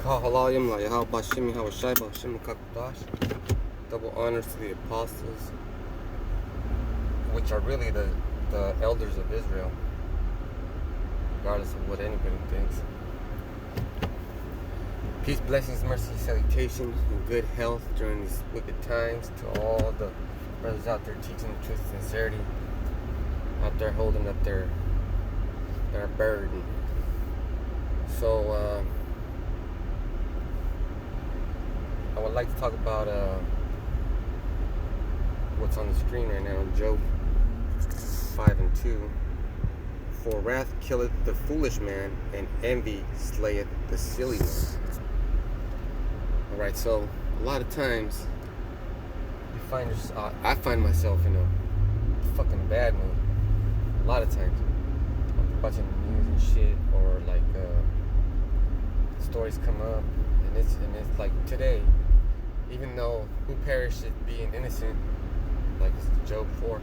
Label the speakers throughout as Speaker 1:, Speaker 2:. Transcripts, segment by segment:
Speaker 1: Double honors to the apostles, which are really the elders of Israel, regardless of what anybody thinks. Peace, blessings, mercy, salutation, and good health during these wicked times to all the brothers out there teaching the truth and sincerity, out there holding up their burden. So I would like to talk about what's on the screen right now, Job 5:2. For wrath killeth the foolish man, and envy slayeth the silly man. Alright, so a lot of times I find myself in a fucking bad mood. A lot of times. I'm watching the news and shit, or like stories come up, and it's like today, even though who perisheth being innocent, like it's Job 4,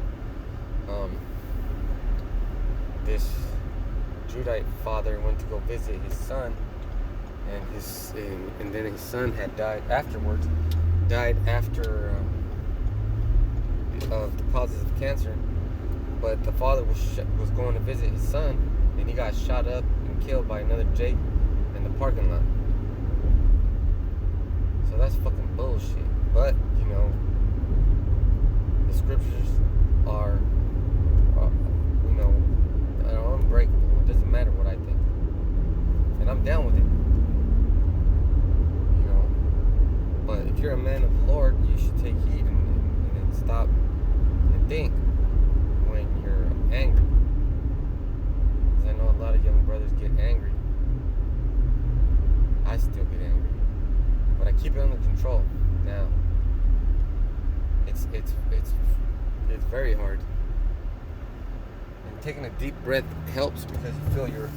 Speaker 1: this Judite father went to go visit his son, and then his son had died afterwards. Died after of the causes of cancer, but the father was going to visit his son, and he got shot up and killed by another Jake in the parking lot. So that's fucking bullshit. But you know, the scriptures are unbreakable. It doesn't matter what I think, and I'm down with it. You know, but if you're a man of the Lord, you should take heed and stop and think when you're angry. Because I know a lot of young brothers get angry. I still get angry, but I keep it under control. Now, it's very hard. And taking a deep breath helps, because you fill your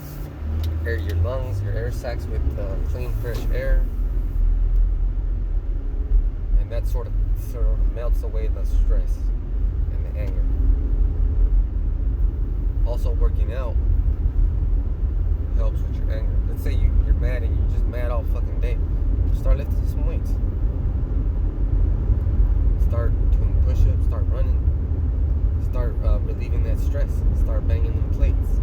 Speaker 1: lungs, your air sacs with clean, fresh air, and that sort of melts away the stress and the anger. Also, working out helps with your anger. Let's say you're mad and you're just mad all fucking day. Start lifting some weights. Start doing push-ups. Start running. Start relieving that stress. Start banging them plates.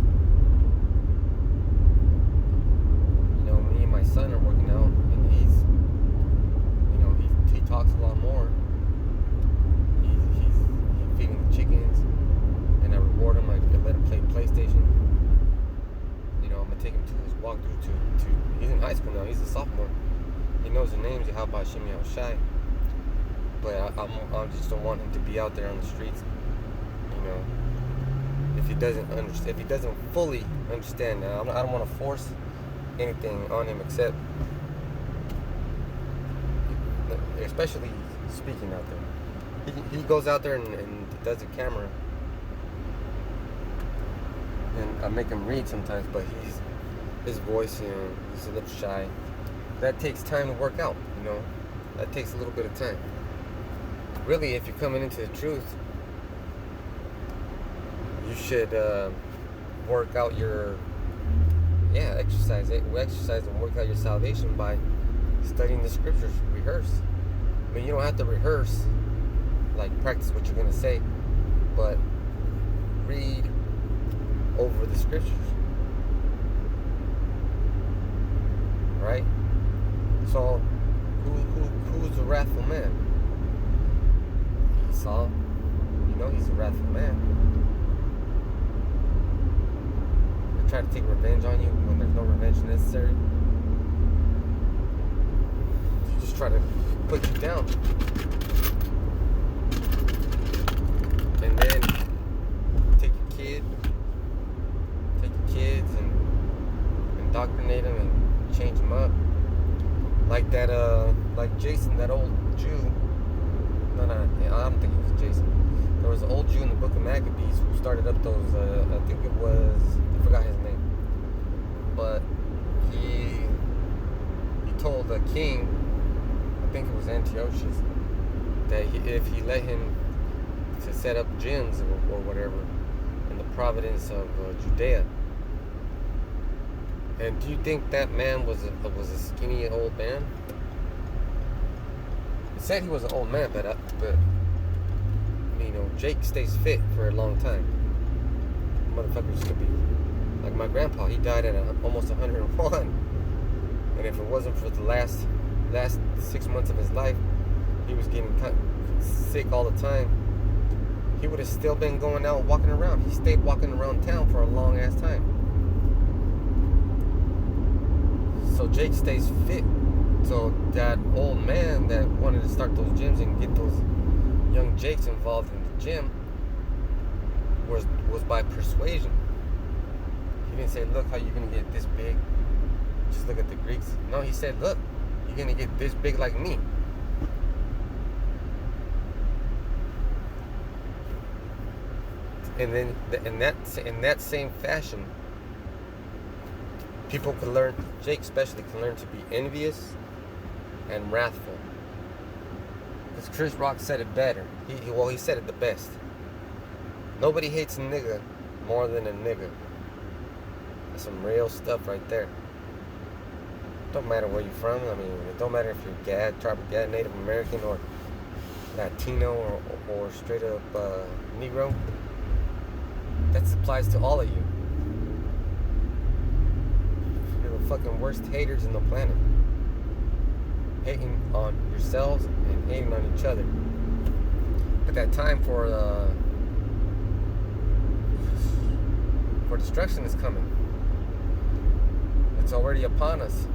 Speaker 1: You know, me and my son are working out, and he talks a lot more. He's feeding the chickens, and I reward him. I let him play PlayStation. You know, I'm gonna take him to his walkthrough to he's in high school now. He's a sophomore. He knows the names. How about Shimmy Al Shai? But I just don't want him to be out there on the streets. You know, if he doesn't fully understand. Now, I don't want to force anything on him, except, especially speaking out there. He goes out there and does a camera, and I make him read sometimes, but his voice, you know, he's a little shy. That takes time to work out, you know. That takes a little bit of time. Really, if you're coming into the truth, you should work out exercise and work out your salvation by studying the scriptures. Rehearse. I mean, you don't have to rehearse, like practice what you're going to say, but read over the scriptures. Right? So, who's the wrathful man? Esau. You know he's a wrathful man. They try to take revenge on you when there's no revenge necessary. You just try to put you down. And then take your kids and indoctrinate them and change them up. Like that, like Jason, that old Jew. No, I don't think it was Jason. There was an old Jew in the book of Maccabees who started up those, I forgot his name. But he told the king, I think it was Antiochus, that if he let him to set up gyms or whatever in the province of Judea, And do you think that man was a skinny old man? He said he was an old man, but Jake stays fit for a long time. Motherfuckers could be like my grandpa. He died at almost 101, and if it wasn't for the last 6 months of his life, he was getting sick all the time. He would have still been going out walking around. He stayed walking around town for a long ass time. So Jake stays fit. So that old man that wanted to start those gyms and get those young Jakes involved in the gym was by persuasion. He didn't say, look how you're going to get this big. Just look at the Greeks. No, he said, look, you're going to get this big like me. And then in that same fashion, people can learn, Jake especially can learn to be envious and wrathful. Because Chris Rock said it better. He said it the best. Nobody hates a nigga more than a nigga. That's some real stuff right there. Don't matter where you're from. I mean, it don't matter if you're Gad, tribal Gad, Native American, or Latino, or straight up Negro. That applies to all of you. You're the fucking worst haters in the planet. Hating on yourselves and hating on each other. But that time for destruction is coming. It's already upon us.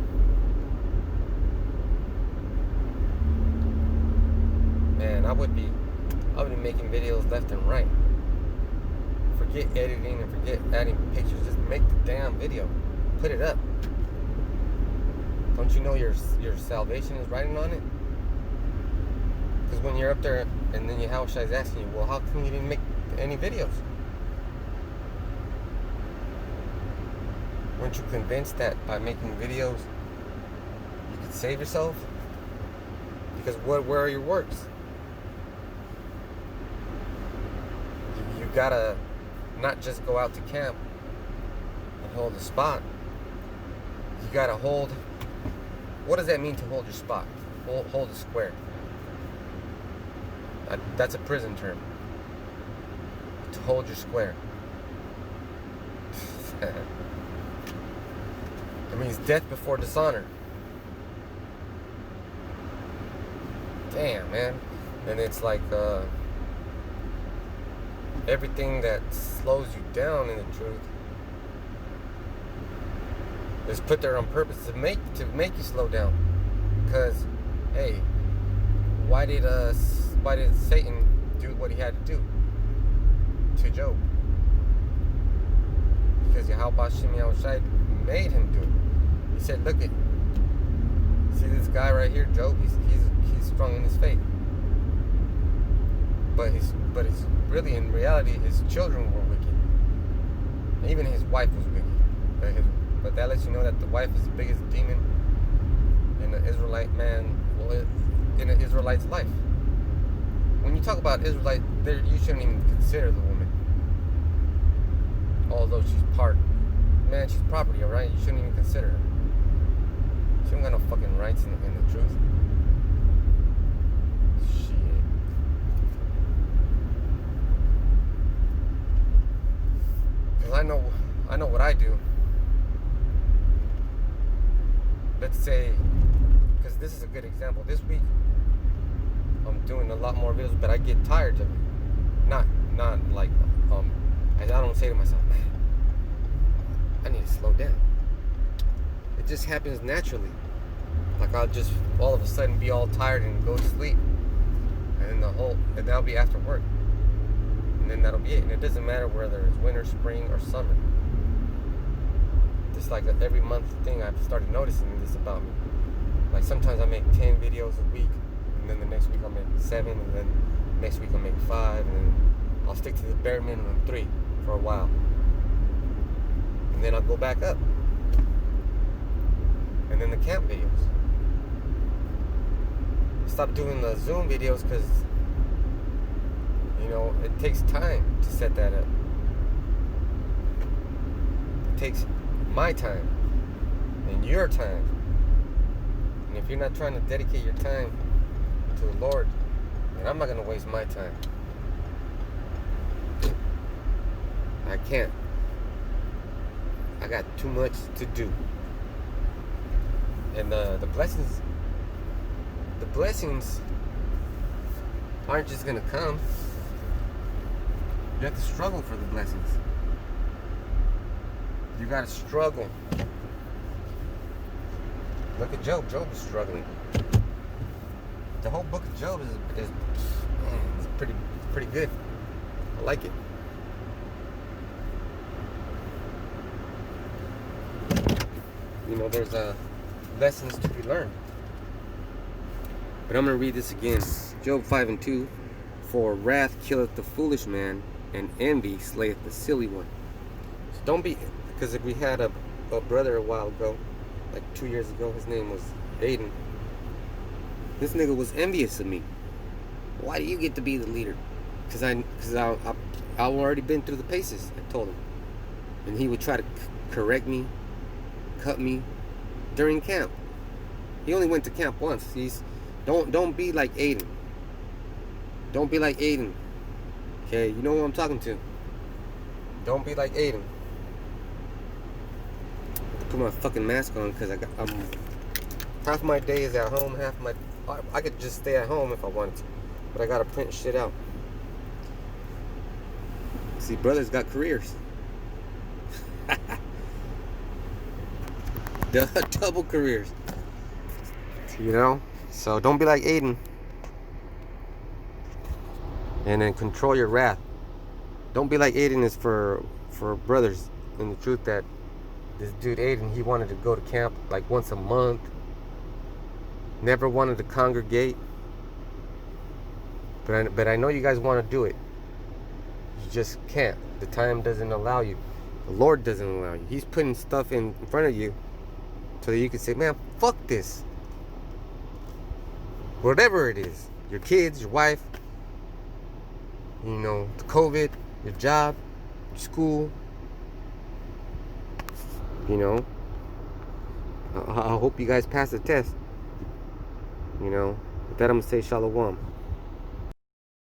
Speaker 1: Man, I would be making videos left and right. Forget editing and forget adding pictures. Just make the damn video. Put it up. Don't you know your salvation is riding on it? Because when you're up there and then your house is asking you, well, how come you didn't make any videos? Weren't you convinced that by making videos you could save yourself? Because where are your works? You gotta not just go out to camp and hold a spot. You gotta hold. What does that mean to hold your spot? Hold a square. That's a prison term. To hold your square. It means death before dishonor. Damn, man. And it's like everything that slows you down in the truth is put there on purpose to make you slow down. Because, hey, why did Satan do what he had to do to Job? Because Yahweh Shem Yahushai made him do it. He said, look see this guy right here, Job, he's strong in his faith. But he's really, in reality, his children were wicked. Even his wife was wicked. But that lets you know that the wife is the biggest demon in the Israelite man, in an Israelite's life. When you talk about Israelite, you shouldn't even consider the woman. Although she's she's property, alright? You shouldn't even consider her. She don't got no fucking rights in the truth. Shit. Because I know what I do. Let's say, because this is a good example. This week, I'm doing a lot more videos, but I get tired of it. Not like, I don't say to myself, man, I need to slow down. It just happens naturally. Like I'll just all of a sudden be all tired and go to sleep, and then I'll be after work, and then that'll be it. And it doesn't matter whether it's winter, spring, or summer. It's like an every month thing. I've started noticing this about me. Like sometimes I make 10 videos a week, and then the next week I'll make 7, and then next week I'll make 5, and then I'll stick to the bare minimum 3 for a while, and then I'll go back up. And then the camp videos. I stopped doing the Zoom videos because, it takes time to set that up. It takes my time. in your time. And if you're not trying to dedicate your time to the Lord, then I'm not going to waste my time. I can't. I got too much to do. And the blessings aren't just going to come. You have to struggle for the blessings. You got to struggle. Look at Job. Job is struggling. The whole book of Job is pretty good. I like it. You know, there's lessons to be learned. But I'm going to read this again. Job 5:2. For wrath killeth the foolish man, and envy slayeth the silly one. So don't be, because if we had a brother a while ago, like 2 years ago, his name was Aiden. This nigga was envious of me. Why do you get to be the leader? Because I've already been through the paces, I told him. And he would try to correct me, cut me during camp. He only went to camp once. Don't be like Aiden. Don't be like Aiden. Okay, you know who I'm talking to. Don't be like Aiden. Put my fucking mask on because half my day is at home, I could just stay at home if I wanted to, but I gotta print shit out. See, brothers got careers. Double careers. You know? So don't be like Aiden. And then control your wrath. Don't be like Aiden is for brothers. And the truth that this dude Aiden, he wanted to go to camp like once a month. Never wanted to congregate. But I know you guys want to do it. You just can't. The time doesn't allow you. The Lord doesn't allow you. He's putting stuff in front of you so that you can say, man, fuck this. Whatever it is. Your kids, your wife, you know, the COVID, your job, your school. You know. I hope you guys pass the test. You know. With that, I'm going to say shalom.